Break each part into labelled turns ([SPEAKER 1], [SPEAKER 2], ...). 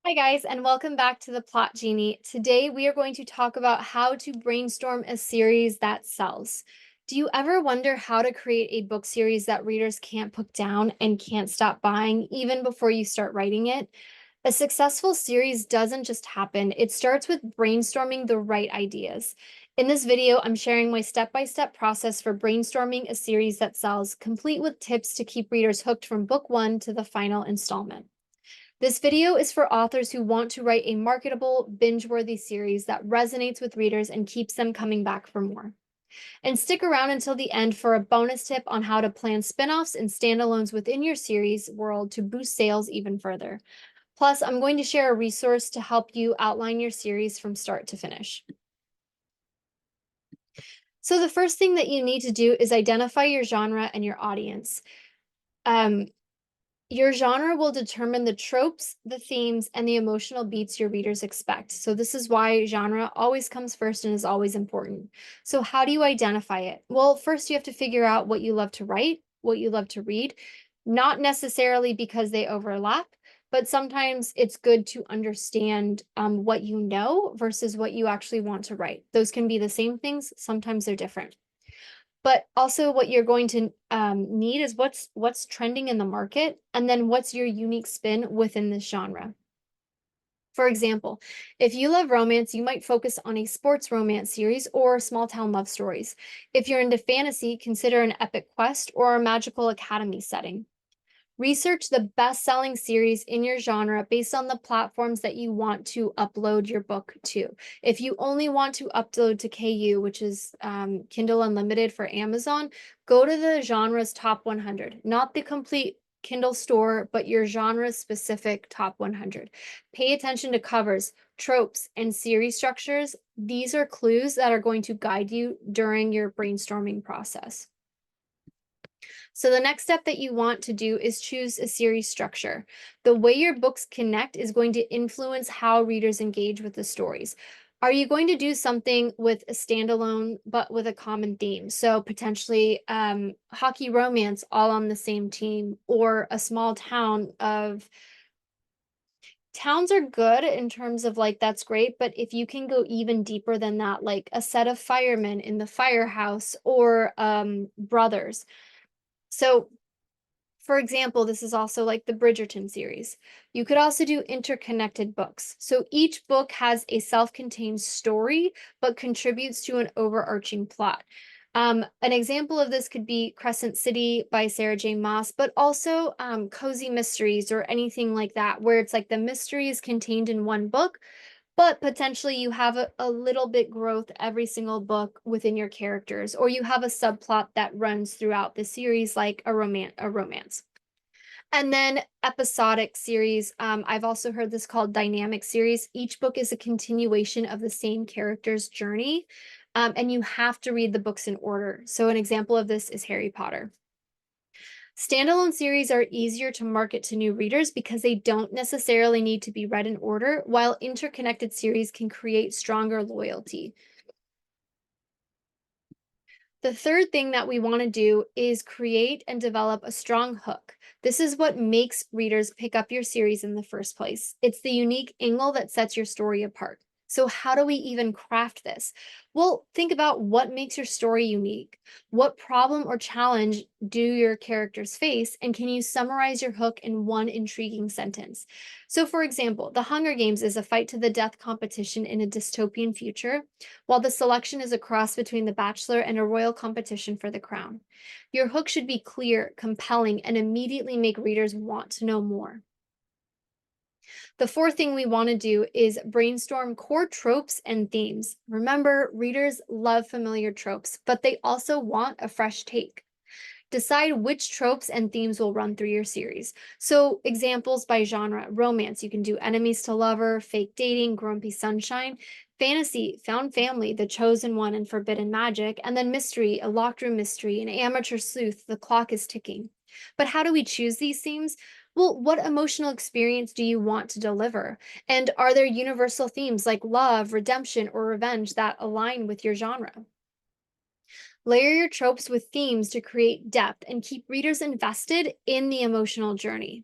[SPEAKER 1] Hi, guys, and welcome back to the Plot Genie. Today, we are going to talk about how to brainstorm a series that sells. Do you ever wonder how to create a book series that readers can't put down and can't stop buying even before you start writing it? A successful series doesn't just happen, it starts with brainstorming the right ideas. In this video, I'm sharing my step by step process for brainstorming a series that sells, complete with tips to keep readers hooked from book one to the final installment. This video is for authors who want to write a marketable, binge-worthy series that resonates with readers and keeps them coming back for more. And stick around until the end for a bonus tip on how to plan spin-offs and standalones within your series world to boost sales even further. Plus, I'm going to share a resource to help you outline your series from start to finish. So the first thing that you need to do is identify your genre and your audience. Um, Your genre will determine the tropes, the themes, and the emotional beats your readers expect. So, this is why genre always comes first and is always important. So, how do you identify it? Well, first, you have to figure out what you love to write, what you love to read, not necessarily because they overlap, but sometimes it's good to understand what you know versus what you actually want to write. Those can be the same things, sometimes they're different. But also what you're going to, need is what's trending in the market, and then what's your unique spin within this genre. For example, if you love romance, you might focus on a sports romance series or small town love stories. If you're into fantasy, consider an epic quest or a magical academy setting. Research the best-selling series in your genre based on the platforms that you want to upload your book to. If you only want to upload to KU, which is Kindle Unlimited for Amazon, go to the genre's top 100, not the complete Kindle store, but your genre-specific top 100. Pay attention to covers, tropes, and series structures. These are clues that are going to guide you during your brainstorming process. So the next step that you want to do is choose a series structure. The way your books connect is going to influence how readers engage with the stories. Are you going to do something with a standalone but with a common theme? So potentially hockey romance all on the same team, or a small town of towns are good in terms of like that's great, but if you can go even deeper than that, like a set of firemen in the firehouse, or brothers. So for example, this is also like the Bridgerton series. You could also do interconnected books. So each book has a self-contained story, but contributes to an overarching plot. An example of this could be Crescent City by Sarah J. Maas, but also cozy mysteries or anything like that, where it's like the mystery is contained in one book, but potentially you have a little bit growth every single book within your characters, or you have a subplot that runs throughout the series, like a romance. And then episodic series, I've also heard this called dynamic series. Each book is a continuation of the same character's journey, and you have to read the books in order. So an example of this is Harry Potter. Standalone series are easier to market to new readers because they don't necessarily need to be read in order, while interconnected series can create stronger loyalty. The third thing that we want to do is create and develop a strong hook. This is what makes readers pick up your series in the first place. It's the unique angle that sets your story apart. So, how do we even craft this? Well, think about what makes your story unique. What problem or challenge do your characters face? And can you summarize your hook in one intriguing sentence? So, for example, The Hunger Games is a fight to the death competition in a dystopian future, while the selection is a cross between The Bachelor and a royal competition for the crown. Your hook should be clear, compelling, and immediately make readers want to know more. The fourth thing we want to do is brainstorm core tropes and themes. Remember, readers love familiar tropes, but they also want a fresh take. Decide which tropes and themes will run through your series. So, examples by genre: romance, you can do enemies to lover, fake dating, grumpy sunshine; fantasy, found family, the chosen one, and forbidden magic; and then mystery, a locked room mystery; an amateur sleuth, the clock is ticking. But how do we choose these themes? Well, what emotional experience do you want to deliver? And are there universal themes like love, redemption, or revenge that align with your genre? Layer your tropes with themes to create depth and keep readers invested in the emotional journey.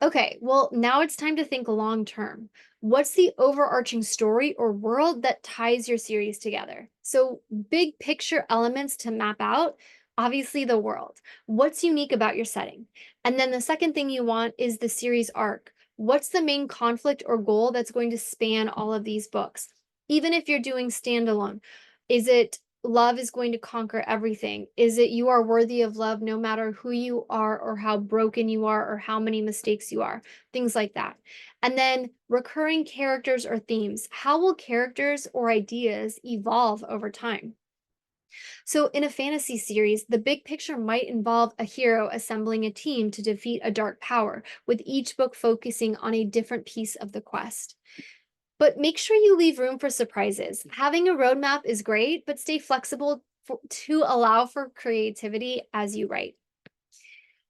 [SPEAKER 1] Okay, well, now it's time to think long term. What's the overarching story or world that ties your series together? So, big picture elements to map out, obviously, the world. What's unique about your setting? And then the second thing you want is the series arc. What's the main conflict or goal that's going to span all of these books? Even if you're doing standalone, is it love is going to conquer everything? Is it you are worthy of love no matter who you are or how broken you are or how many mistakes you are? Things like that. And then recurring characters or themes. How will characters or ideas evolve over time? So, in a fantasy series, the big picture might involve a hero assembling a team to defeat a dark power, with each book focusing on a different piece of the quest. But make sure you leave room for surprises. Having a roadmap is great, but stay flexible to allow for creativity as you write.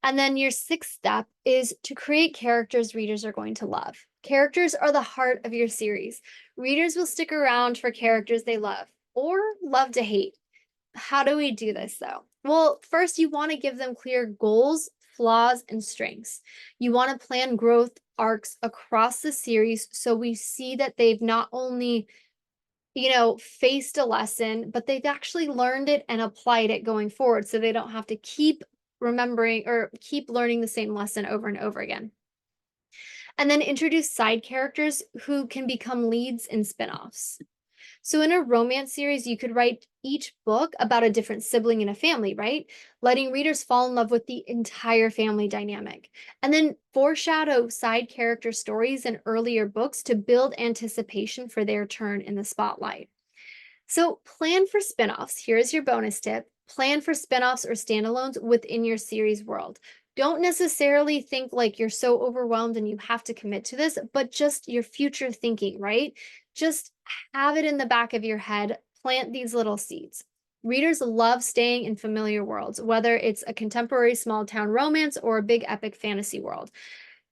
[SPEAKER 1] And then your sixth step is to create characters readers are going to love. Characters are the heart of your series. Readers will stick around for characters they love or love to hate. How do we do this though? Well, first, you want to give them clear goals, flaws, and strengths. You want to plan growth arcs across the series so we see that they've not only, faced a lesson, but they've actually learned it and applied it going forward so they don't have to keep remembering or keep learning the same lesson over and over again. And then introduce side characters who can become leads in spin-offs. So in a romance series, you could write each book about a different sibling in a family, right? Letting readers fall in love with the entire family dynamic. And then foreshadow side character stories in earlier books to build anticipation for their turn in the spotlight. So plan for spinoffs. Here's your bonus tip. Plan for spinoffs or standalones within your series world. Don't necessarily think like you're so overwhelmed and you have to commit to this, but just your future thinking, right? Just have it in the back of your head. Plant these little seeds. Readers love staying in familiar worlds, whether it's a contemporary small town romance or a big epic fantasy world.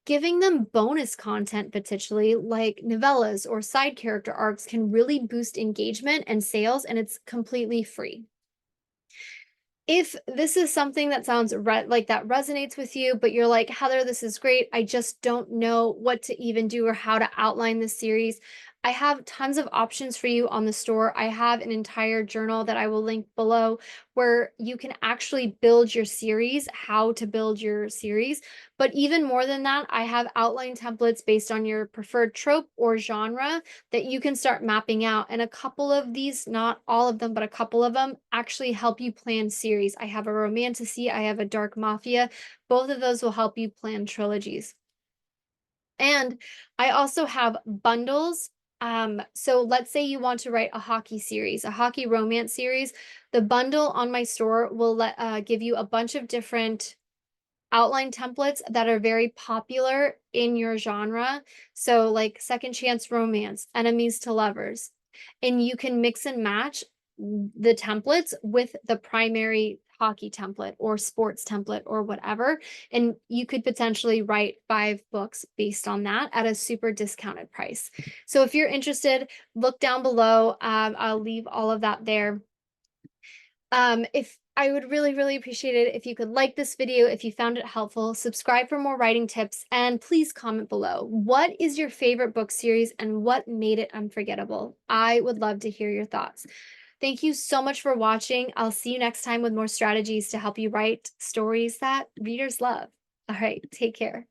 [SPEAKER 1] Giving them bonus content potentially like novellas or side character arcs can really boost engagement and sales, and it's completely free. If this is something that sounds like that resonates with you, but you're like, Heather, this is great. I just don't know what to even do or how to outline this series. I have tons of options for you on the store. I have an entire journal that I will link below where you can actually build your series, how to build your series. But even more than that, I have outline templates based on your preferred trope or genre that you can start mapping out. And a couple of these, not all of them, but a couple of them actually help you plan series. I have a romantasy, I have a dark mafia. Both of those will help you plan trilogies. And I also have bundles. So let's say you want to write a hockey series, a hockey romance series. The bundle on my store will give you a bunch of different outline templates that are very popular in your genre. So, like second chance romance, enemies to lovers. And you can mix and match the templates with the primary hockey template or sports template or whatever. And you could potentially write 5 books based on that at a super discounted price. So, if you're interested, look down below. I'll leave all of that there. If I would really, really appreciate it if you could like this video, if you found it helpful, subscribe for more writing tips, and please comment below. What is your favorite book series and what made it unforgettable? I would love to hear your thoughts. Thank you so much for watching. I'll see you next time with more strategies to help you write stories that readers love. All right, take care.